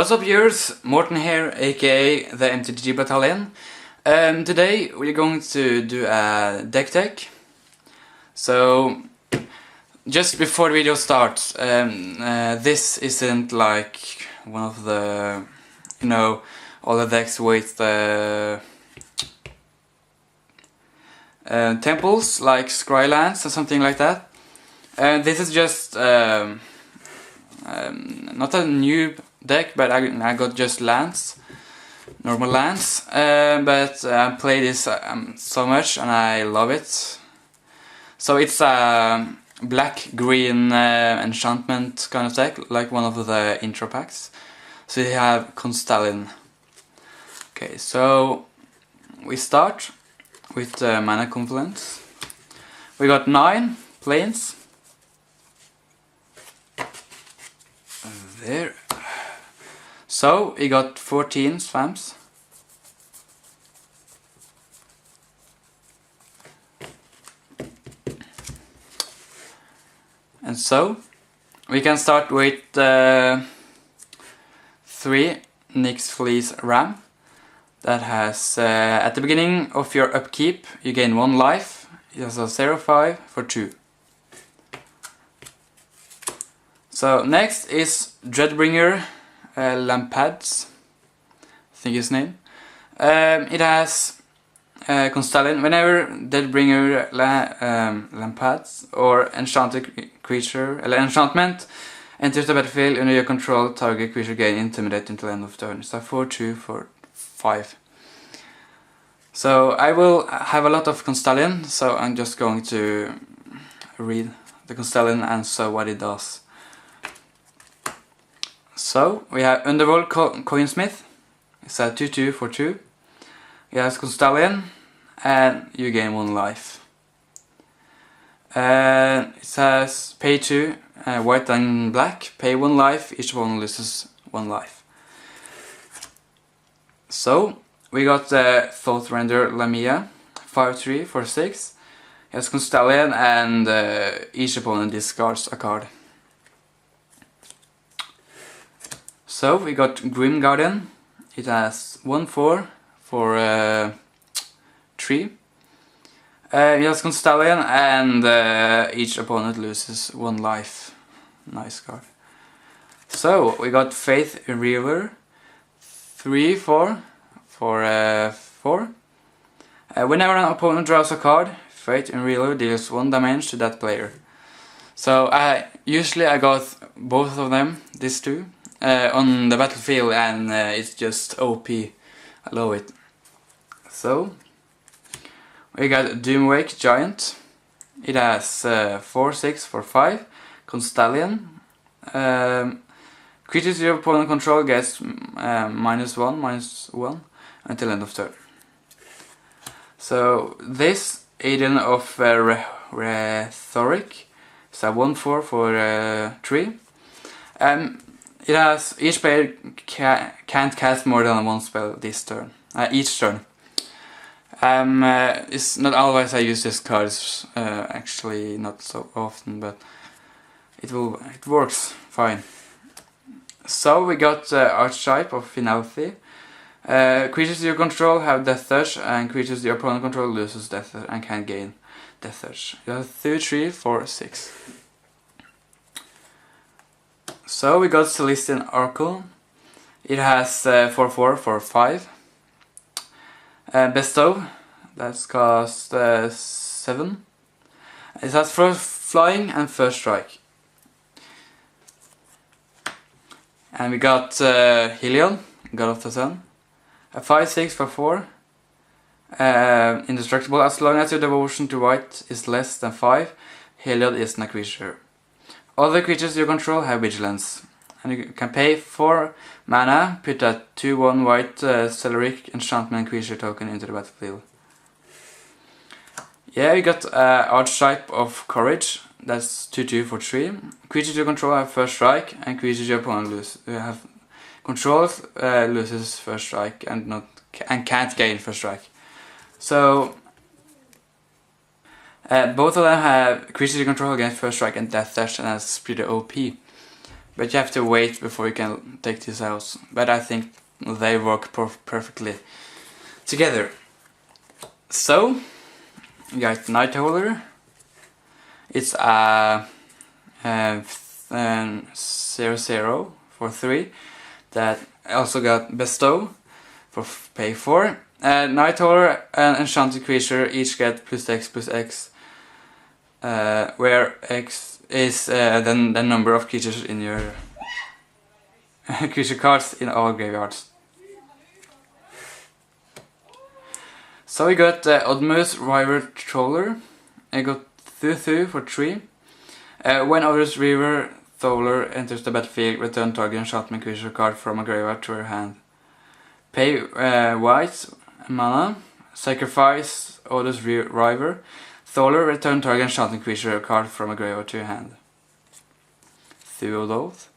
What's up viewers, Morten here, aka the MTG Battalion. Today we're going to do a deck tech. So, just before the video starts, this isn't like one of the, all the decks with the temples, like Scrylands or something like that. This is just not a new deck, but I got just lands, normal lands, but I play this so much and I love it. So it's a black-green enchantment kind of deck, like one of the intro packs. So you have Constellion. Okay, so we start with mana confluence. We got 9 planes. There. So we got 14 swamps. And so we can start with 3 Nyx Fleece Ram. That has at the beginning of your upkeep you gain 1 life. It has a 0/5 for 2. So next is Dreadbringer Lampads, I think his name. It has Constellion. Whenever Dreadbringer Lampads or enchanted creature, enchantment enters the battlefield under your control, target creature gain intimidate until the end of turn. So 4/2 for 5. So I will have a lot of Constellion, so I'm just going to read the Constellion and so what it does. So we have Underworld Coinsmith. It's a 2/2 for 2. It has Constellion and you gain 1 life. It says pay 2, white and black, pay 1 life, each one loses 1 life. So we got the Thoughrender Lamia, 5/3 for 6. It has Constellion and each opponent discards a card. So we got Grim Guardian. It has 1/4 for 3. It has Constellion and each opponent loses 1 life. Nice card. So we got Faith Reaver, 3/4 for 4. Whenever an opponent draws a card, Faith Reaver deals 1 damage to that player. So usually I got both of them, these two, on the battlefield, and it's just OP. I love it. So we got Doomwake Giant. It has 4/6 for 5. Constellion. Creatures your opponent control gets -1/-1 until end of turn. So this Aiden of Rhetoric is a 1/4 for 3. It has each player can't cast more than 1 spell this turn, each turn. It's not always I use this card. It's actually not so often, but it works fine. So we got Archetype of Finality. Creatures you control have Death Touch, and creatures your opponent control loses Death Touch and can gain Death Touch. You have 2/3 for 6. So we got Celestian Oracle. It has 4/4 for 5. Bestow, that's cost 7. It has first flying and first strike. And we got Heliod, God of the Sun. A 5/6 for 4. Indestructible. As long as your devotion to white is less than 5, Heliod isn't a creature. Other creatures you control have vigilance. And you can pay 4 mana, put a 2/1 white Celeric enchantment creature token into the battlefield. Yeah, you got Archetype of Courage. That's 2/2 for 3. Creatures you control have first strike, and creatures your opponent controls loses first strike and can't gain first strike. So both of them have creatures you control against first strike and Death Touch, and that's pretty OP. but you have to wait before you can take this out. But I think they work perfectly together. So you got Night Holder. It's a 0/0 for 3. That also got Bestow for pay 4. Night Holder and Enchanted Creature each get +X, where X is the number of creatures in your creature cards in all graveyards. So we got Oddmoose River Troller. I got Thu for 3. When Oddmoose River Troller enters the battlefield, return target enchantment creature card from a graveyard to your hand. Pay white mana, sacrifice Oddmoose River Troller, return target enchantment creature card from a graveyard to your hand. 2 of those.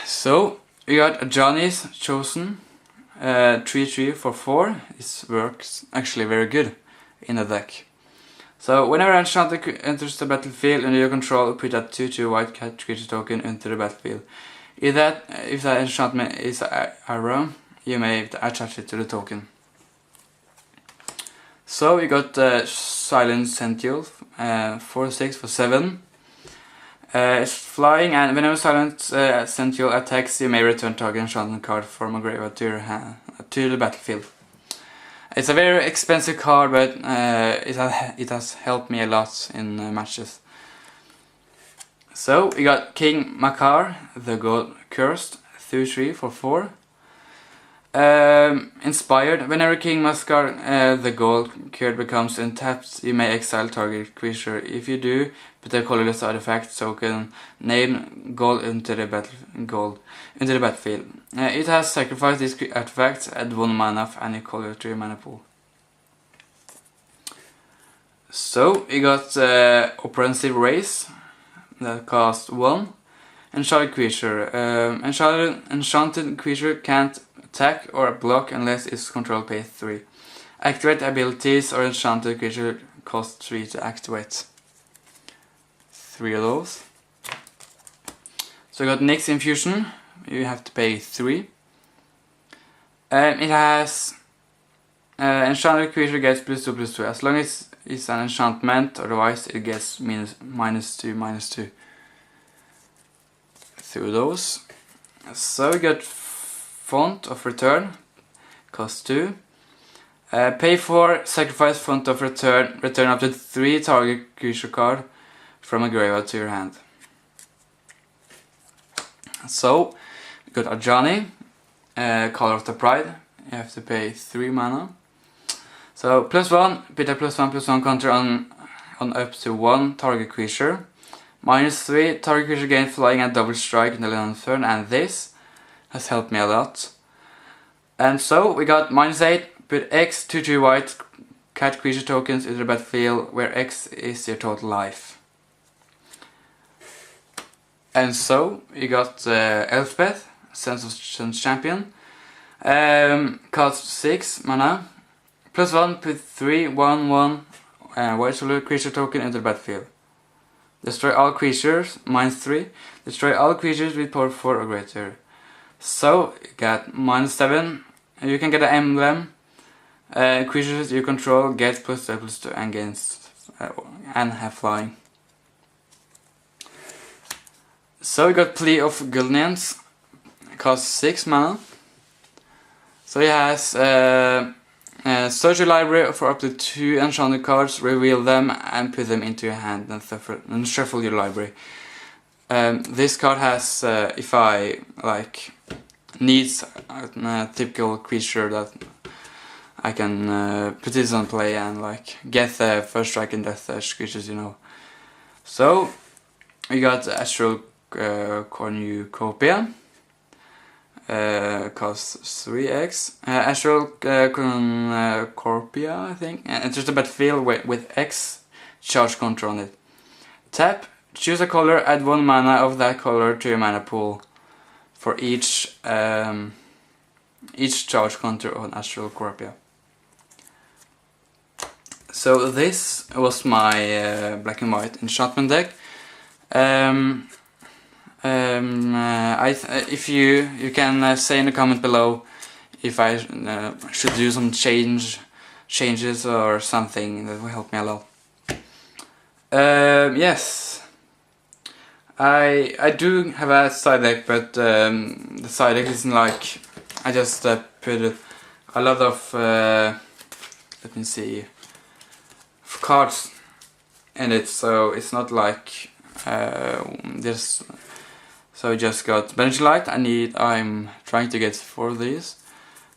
So we got Johnny's Chosen. 3/3 for 4. This works actually very good in the deck. So whenever Enchanted enters the battlefield under your control, put a 2/2 white cat creature token into the battlefield. If that enchantment is arrow, you may attach it to the token. So we got Silent Sentinel, 4/6 for 7. It's flying, and whenever Silent Sentinel attacks, you may return target enchantment card from a graveyard to your hand to the battlefield. It's a very expensive card, but it has helped me a lot in matches. So we got King Makar, the God Cursed, 2/3 for 4. Inspired. Whenever King Makar, the gold card becomes untapped, you may exile target creature. If you do, put a colorless artifact token name gold into the battlefield. It has sacrificed this artifact, add 1 mana of any color to your mana pool. So we got Offensive Race that costs 1. Enchanted Creature. Enchanted Creature can't attack or block unless its control pays 3. Activate abilities or Enchanted Creature costs 3 to activate. 3 of those. So we got Nyx Infusion. You have to pay 3. It has Enchanted Creature gets +2/+2. As long as it's an enchantment, otherwise it gets -2/-2. 3 of those. So we got Font of Return, cost 2. Pay 4, sacrifice Font of Return, return up to 3 target creature card from a graveyard to your hand. So, we got Ajani, Color of the Pride, you have to pay 3 mana. So, +1, put a +1/+1 counter on up to 1 target creature. -3, target creature gains flying and double strike in the land turn, and this has helped me a lot. And so we got -8, put X 2/2 white cat creature tokens into the battlefield, where X is your total life. And so we got Elspeth, Sense of Champion, cost 6 mana, +1, put 3/1/1 white solar creature token into the battlefield. Destroy all creatures, -3. Destroy all creatures with power 4 or greater. So, you got -7. You can get an emblem. Creatures you control get +2/+2 and gains and have flying. So we got Plea of Guilnians. Costs 6 mana. So he has search your library for up to 2 enchanted cards, reveal them and put them into your hand and shuffle your library. This card has, if I needs a typical creature that I can put this on play and get the first strike and death creatures, you know. So we got Astral Cornucopia. Costs 3x. Astral Cornucopia, I think. Enters the battlefield with X charge counter on it. Tap, choose a color, add 1 mana of that color to your mana pool for each charge counter on Astral Cornucopia. So this was my black and white enchantment deck. If you can say in the comment below if I should do some changes or something that will help me a lot. Yes, I do have a side deck, but the side deck isn't like, I just put a lot of let me see, cards in it, so it's not like this. So I just got Bench Light. I'm trying to get 4 of these.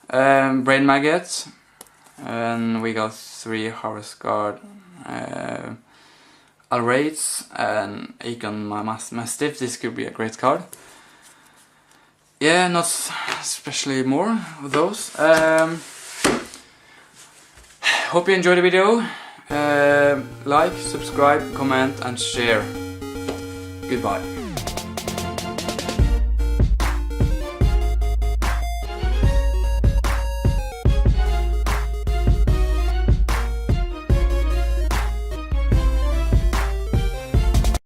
Brain Maggot, and we got 3 Harvest Guard, Alraids, and Akon Mastiff. This could be a great card. Yeah, not especially more of those. Hope you enjoyed the video. Like, subscribe, comment and share. Goodbye.